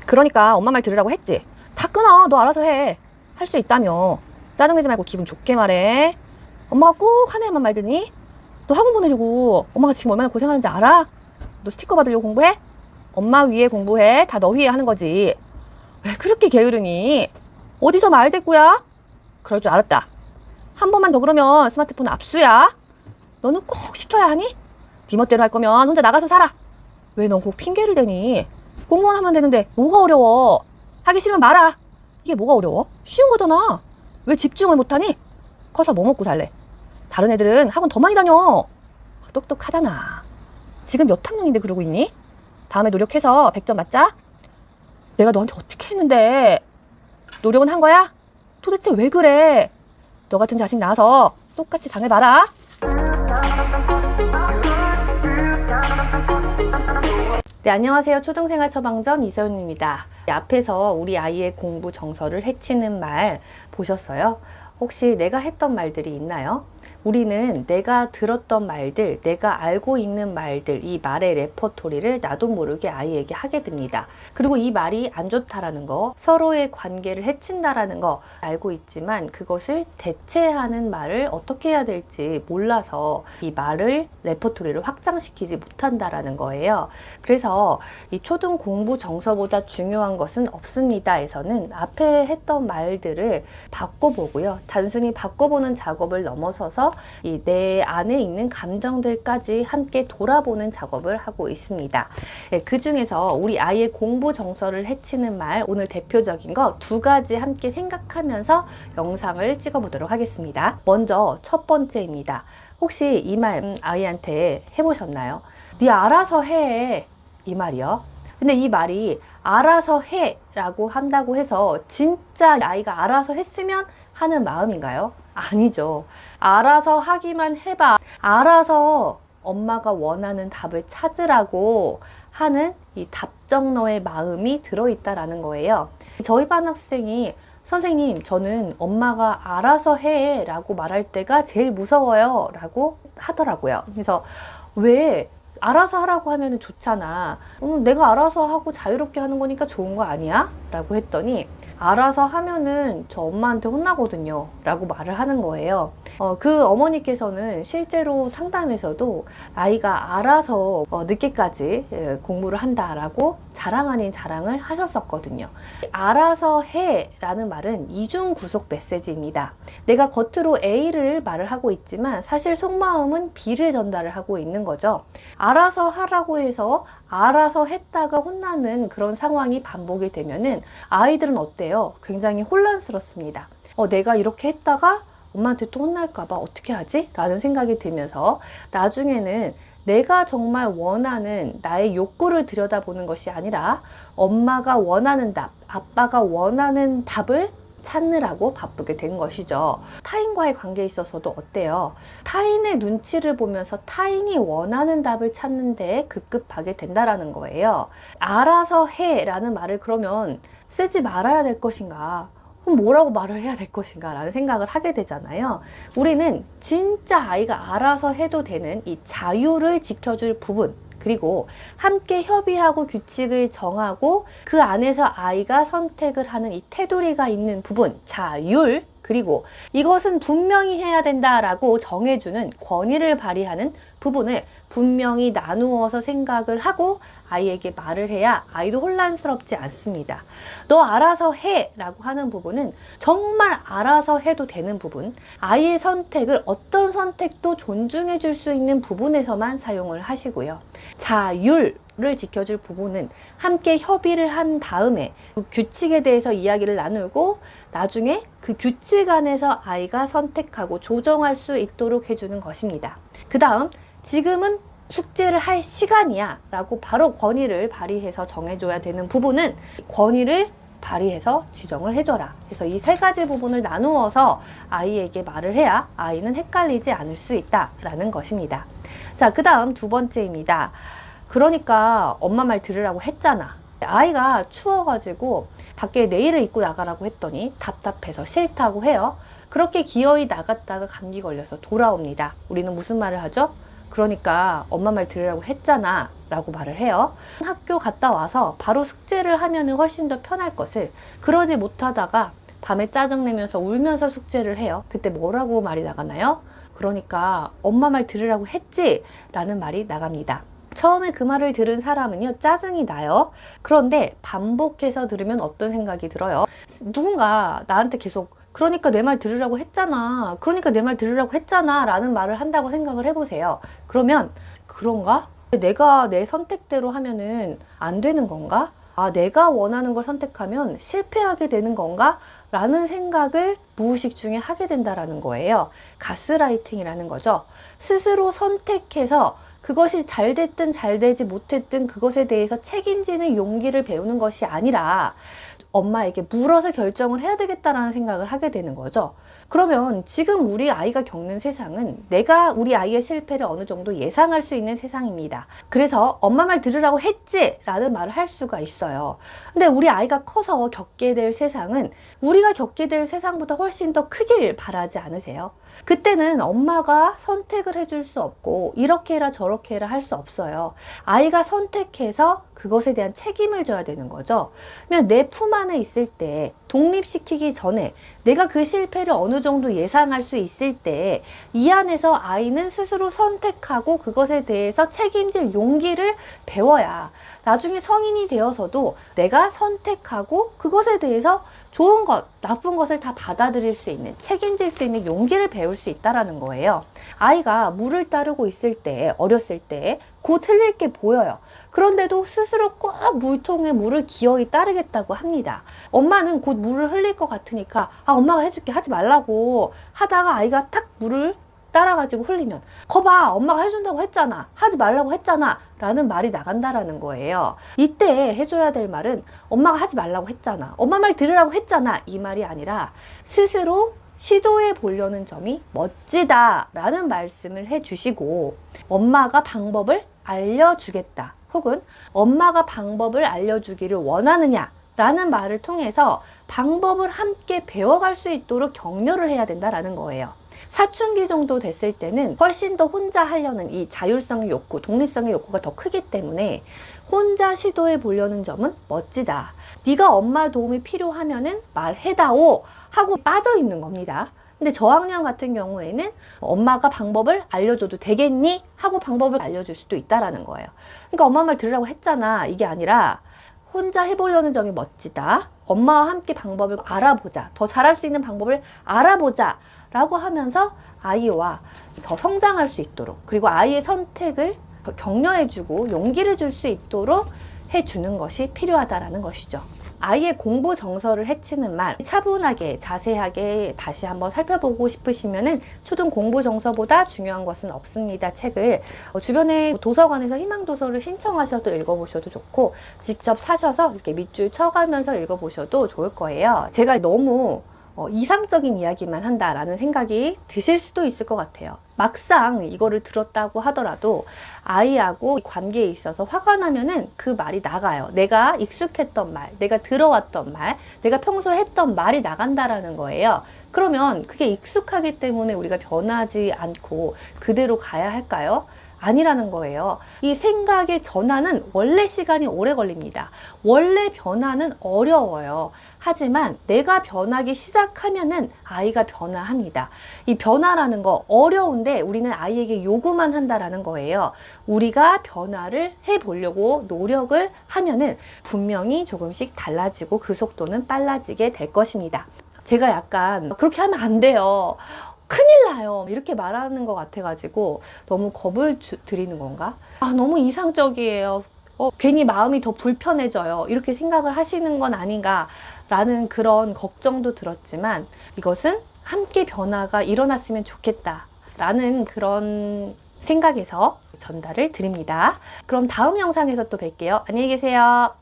그러니까 엄마 말 들으라고 했지. 다 끊어. 너 알아서 해. 할 수 있다며. 짜증내지 말고 기분 좋게 말해. 엄마가 꼭 하나야만 말 듣니? 너 학원 보내려고 엄마가 지금 얼마나 고생하는지 알아? 너 스티커 받으려고 공부해? 엄마 위에 공부해. 다 너 위에 하는 거지. 왜 그렇게 게으르니? 어디서 말대꾸야? 그럴 줄 알았다. 한 번만 더 그러면 스마트폰 압수야. 너는 꼭 시켜야 하니? 네 멋대로 할 거면 혼자 나가서 살아. 왜 넌 꼭 핑계를 대니? 공무원 하면 되는데 뭐가 어려워? 하기 싫으면 말아. 이게 뭐가 어려워? 쉬운 거잖아. 왜 집중을 못하니? 커서 뭐 먹고 살래? 다른 애들은 학원 더 많이 다녀. 똑똑하잖아. 지금 몇 학년인데 그러고 있니? 다음에 노력해서 100점 맞자? 내가 너한테 어떻게 했는데? 노력은 한 거야? 도대체 왜 그래? 너 같은 자식 낳아서 똑같이 당해봐라. 네, 안녕하세요. 초등생활 처방전 이세훈입니다. 앞에서 우리 아이의 공부 정서를 해치는 말 보셨어요? 혹시 내가 했던 말들이 있나요? 우리는 내가 들었던 말들, 내가 알고 있는 말들, 이 말의 레퍼토리를 나도 모르게 아이에게 하게 됩니다. 그리고 이 말이 안 좋다라는 거, 서로의 관계를 해친다라는 거 알고 있지만 그것을 대체하는 말을 어떻게 해야 될지 몰라서 이 말을 레퍼토리를 확장시키지 못한다라는 거예요. 그래서 이 초등 공부 정서보다 중요한 것은 없습니다에서는 앞에 했던 말들을 바꿔보고요. 단순히 바꿔보는 작업을 넘어서서 이 내 안에 있는 감정들까지 함께 돌아보는 작업을 하고 있습니다. 네, 그 중에서 우리 아이의 공부 정서를 해치는 말, 오늘 대표적인 거 두 가지 함께 생각하면서 영상을 찍어보도록 하겠습니다. 먼저 첫 번째입니다. 혹시 이 말 아이한테 해보셨나요? 네 알아서 해, 이 말이요. 근데 이 말이 알아서 해 라고 한다고 해서 진짜 아이가 알아서 했으면 하는 마음인가요? 아니죠. 알아서 하기만 해봐. 알아서 엄마가 원하는 답을 찾으라고 하는 이 답정너의 마음이 들어있다라는 거예요. 저희 반 학생이 선생님, 저는 엄마가 알아서 해 라고 말할 때가 제일 무서워요 라고 하더라고요. 그래서 왜 알아서 하라고 하면 좋잖아. 내가 알아서 하고 자유롭게 하는 거니까 좋은 거 아니야? 라고 했더니 알아서 하면은 저 엄마한테 혼나거든요 라고 말을 하는 거예요. 그 어머니께서는 실제로 상담에서도 아이가 알아서 늦게까지 공부를 한다라고 자랑 아닌 자랑을 하셨었거든요. 알아서 해 라는 말은 이중 구속 메시지입니다. 내가 겉으로 A를 말을 하고 있지만 사실 속마음은 B를 전달을 하고 있는 거죠. 알아서 하라고 해서 알아서 했다가 혼나는 그런 상황이 반복이 되면은 아이들은 어때요? 굉장히 혼란스럽습니다. 내가 이렇게 했다가 엄마한테 또 혼날까봐 어떻게 하지? 라는 생각이 들면서 나중에는 내가 정말 원하는 나의 욕구를 들여다보는 것이 아니라 엄마가 원하는 답, 아빠가 원하는 답을 찾느라고 바쁘게 된 것이죠. 타인과의 관계에 있어서도 어때요? 타인의 눈치를 보면서 타인이 원하는 답을 찾는데 급급하게 된다라는 거예요. 알아서 해 라는 말을 그러면 쓰지 말아야 될 것인가? 그럼 뭐라고 말을 해야 될 것인가 라는 생각을 하게 되잖아요. 우리는 진짜 아이가 알아서 해도 되는 이 자유를 지켜줄 부분, 그리고 함께 협의하고 규칙을 정하고 그 안에서 아이가 선택을 하는 이 테두리가 있는 부분, 자율, 그리고 이것은 분명히 해야 된다라고 정해주는 권위를 발휘하는 부분을 분명히 나누어서 생각을 하고 아이에게 말을 해야 아이도 혼란스럽지 않습니다. 너 알아서 해 라고 하는 부분은 정말 알아서 해도 되는 부분, 아이의 선택을 어떤 선택도 존중해 줄 수 있는 부분에서만 사용을 하시고요. 자율을 지켜줄 부분은 함께 협의를 한 다음에 그 규칙에 대해서 이야기를 나누고 나중에 그 규칙 안에서 아이가 선택하고 조정할 수 있도록 해주는 것입니다. 그 다음, 지금은 숙제를 할 시간이야 라고 바로 권위를 발휘해서 정해줘야 되는 부분은 권위를 발휘해서 지정을 해줘라. 그래서 이 세 가지 부분을 나누어서 아이에게 말을 해야 아이는 헷갈리지 않을 수 있다라는 것입니다. 자, 그 다음 두 번째입니다. 그러니까 엄마 말 들으라고 했잖아. 아이가 추워가지고 밖에 네일을 입고 나가라고 했더니 답답해서 싫다고 해요. 그렇게 기어이 나갔다가 감기 걸려서 돌아옵니다. 우리는 무슨 말을 하죠? 그러니까 엄마 말 들으라고 했잖아 라고 말을 해요. 학교 갔다 와서 바로 숙제를 하면 훨씬 더 편할 것을 그러지 못하다가 밤에 짜증내면서 울면서 숙제를 해요. 그때 뭐라고 말이 나가나요? 그러니까 엄마 말 들으라고 했지? 라는 말이 나갑니다. 처음에 그 말을 들은 사람은요, 짜증이 나요. 그런데 반복해서 들으면 어떤 생각이 들어요? 누군가 나한테 계속 그러니까 내 말 들으라고 했잖아. 그러니까 내 말 들으라고 했잖아. 라는 말을 한다고 생각을 해보세요. 그러면 그런가? 내가 내 선택대로 하면은 안 되는 건가? 아, 내가 원하는 걸 선택하면 실패하게 되는 건가? 라는 생각을 무의식 중에 하게 된다라는 거예요. 가스라이팅이라는 거죠. 스스로 선택해서 그것이 잘 됐든 잘 되지 못했든 그것에 대해서 책임지는 용기를 배우는 것이 아니라 엄마에게 물어서 결정을 해야 되겠다라는 생각을 하게 되는 거죠. 그러면 지금 우리 아이가 겪는 세상은 내가 우리 아이의 실패를 어느 정도 예상할 수 있는 세상입니다. 그래서 엄마 말 들으라고 했지? 라는 말을 할 수가 있어요. 근데 우리 아이가 커서 겪게 될 세상은 우리가 겪게 될 세상보다 훨씬 더 크길 바라지 않으세요? 그때는 엄마가 선택을 해줄 수 없고 이렇게 해라 저렇게 해라 할 수 없어요. 아이가 선택해서 그것에 대한 책임을 져야 되는 거죠. 그러면 내 품 안에 있을 때 독립시키기 전에 내가 그 실패를 어느 정도 예상할 수 있을 때 이 안에서 아이는 스스로 선택하고 그것에 대해서 책임질 용기를 배워야 나중에 성인이 되어서도 내가 선택하고 그것에 대해서 좋은 것, 나쁜 것을 다 받아들일 수 있는, 책임질 수 있는 용기를 배울 수 있다는 거예요. 아이가 물을 따르고 있을 때, 어렸을 때 곧 흘릴 게 보여요. 그런데도 스스로 꼭 물통에 물을 기어이 따르겠다고 합니다. 엄마는 곧 물을 흘릴 것 같으니까 아, 엄마가 해줄게 하지 말라고 하다가 아이가 탁 물을 따라가지고 흘리면 거봐 엄마가 해준다고 했잖아 하지 말라고 했잖아 라는 말이 나간다라는 거예요. 이때 해줘야 될 말은 엄마가 하지 말라고 했잖아, 엄마 말 들으라고 했잖아, 이 말이 아니라 스스로 시도해 보려는 점이 멋지다 라는 말씀을 해주시고 엄마가 방법을 알려주겠다 혹은 엄마가 방법을 알려주기를 원하느냐 라는 말을 통해서 방법을 함께 배워갈 수 있도록 격려를 해야 된다라는 거예요. 사춘기 정도 됐을 때는 훨씬 더 혼자 하려는 이 자율성의 욕구, 독립성의 욕구가 더 크기 때문에 혼자 시도해 보려는 점은 멋지다. 네가 엄마 도움이 필요하면은 말해다오 하고 빠져 있는 겁니다. 근데 저학년 같은 경우에는 엄마가 방법을 알려줘도 되겠니? 하고 방법을 알려줄 수도 있다라는 거예요. 그러니까 엄마 말 들으라고 했잖아. 이게 아니라 혼자 해보려는 점이 멋지다. 엄마와 함께 방법을 알아보자. 더 잘할 수 있는 방법을 알아보자. 라고 하면서 아이와 더 성장할 수 있도록 그리고 아이의 선택을 더 격려해주고 용기를 줄 수 있도록 해주는 것이 필요하다라는 것이죠. 아이의 공부 정서를 해치는 말 차분하게 자세하게 다시 한번 살펴보고 싶으시면은 초등 공부 정서보다 중요한 것은 없습니다 책을 주변에 도서관에서 희망도서를 신청하셔도 읽어보셔도 좋고 직접 사셔서 이렇게 밑줄 쳐가면서 읽어보셔도 좋을 거예요. 제가 너무 이상적인 이야기만 한다라는 생각이 드실 수도 있을 것 같아요. 막상 이거를 들었다고 하더라도 아이하고 관계에 있어서 화가 나면은 그 말이 나가요. 내가 익숙했던 말, 내가 들어왔던 말, 내가 평소에 했던 말이 나간다라는 거예요. 그러면 그게 익숙하기 때문에 우리가 변하지 않고 그대로 가야 할까요? 아니라는 거예요. 이 생각의 전환은 원래 시간이 오래 걸립니다. 원래 변화는 어려워요. 하지만 내가 변하기 시작하면은 아이가 변화합니다. 이 변화라는 거 어려운데 우리는 아이에게 요구만 한다라는 거예요. 우리가 변화를 해보려고 노력을 하면은 분명히 조금씩 달라지고 그 속도는 빨라지게 될 것입니다. 제가 약간 그렇게 하면 안 돼요. 큰일 나요. 이렇게 말하는 것 같아가지고 너무 겁을 드리는 건가? 아, 너무 이상적이에요. 괜히 마음이 더 불편해져요. 이렇게 생각을 하시는 건 아닌가 라는 그런 걱정도 들었지만 이것은 함께 변화가 일어났으면 좋겠다 라는 그런 생각에서 전달을 드립니다. 그럼 다음 영상에서 또 뵐게요. 안녕히 계세요.